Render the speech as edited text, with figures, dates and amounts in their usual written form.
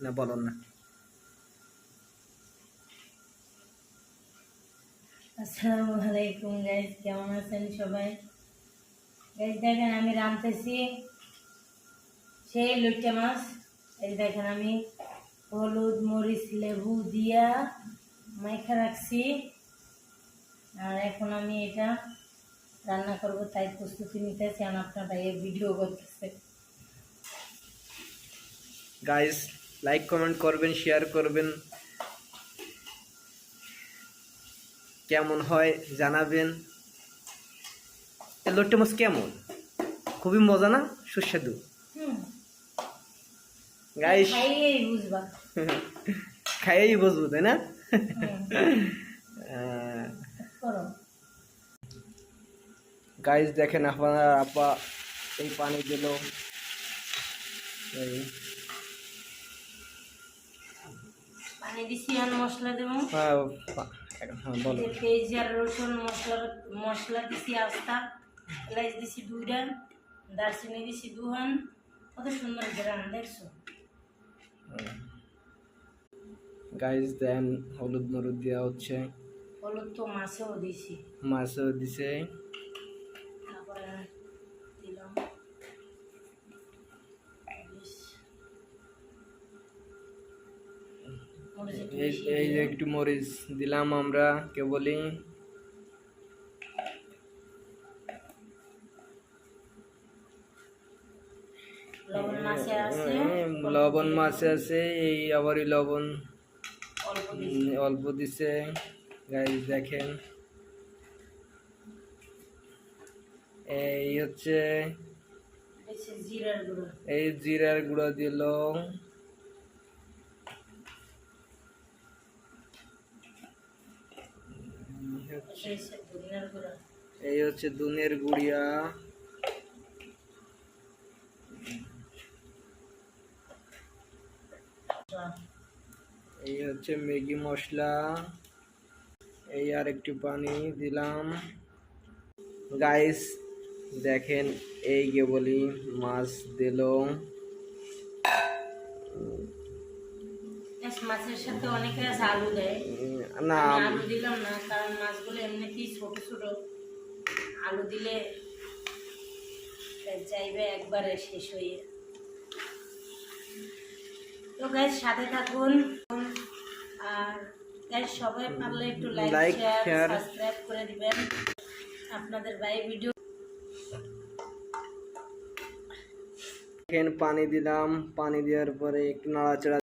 না বলুন না। আসসালামু আলাইকুম গাইস, কেমন আছেন সবাই? গাইস দেখেন আমি রাঁধতেছি সেই লইট্টা মাছ। এই দেখেন আমি হলুদ মরিচ লেবু দিয়া মাইখা রাখছি, আর এখন আমি এটা রান্না করব, তাই প্রস্তুতি নিতেছি। আর আপনার ভাইয়ে ভিডিও করতেছে। গাইস লাইক কমেন্ট করবেন, শেয়ার করবেন, কেমন হয় জানাবেন। এই লইট্টা মাছ কেমন? খুবই মজা না, সুস্বাদু। গাইস খাইয়েই বুঝবা। খাইয়েই বুঝবো, তাই না? করো গাইস দেখেন আপনারা, আপা এই পানি দিল। পানি দিছি, আর মশলা দেবো। হ্যাঁ বলো। পেঁয়াজ আর রসুন মশলা দিছি আস্তা, এলাচ দিছি 2টা, দারচিনি দিছি 2হান। কত সুন্দর গ্রাম দেখছো? গাইস দেন হলুদ মরুদ দেওয়া হচ্ছে, হলুদ তো মাছেও দিছি, মাছও দিছে। তারপরে দিলাম এই যে একটু মরিচ দিলাম আমরা কেবলই। লবণ মাছে আছে, এই আবারই লবণ অল্প দিছে। গাইস দেখেন এই হচ্ছে এই জিরার গুঁড়ো দিল। এই হচ্ছে ধনের গুঁড়িয়া। এই হচ্ছে ম্যাগি মশলা। এই আর একটু পানি দিলাম। গাইস দেখেন এই কেবলই মাছ দিল। মাছের সাথে অনেকে আলু দেয়, না আলু দিলাম না, কারণ মাছগুলো এমনিতেই ছোট ছোট। আলু দিলে যাইবে একবারে শেষ হয়ে। তো গাইস সাথে থাকুন, আর গাইস সবাই পারলে একটু লাইক শেয়ার সাবস্ক্রাইব করে দিবেন। আপনাদের ভাই ভিডিও পানি দিলাম, পানি দেওয়ার পরে একটু নাড়াচাড়া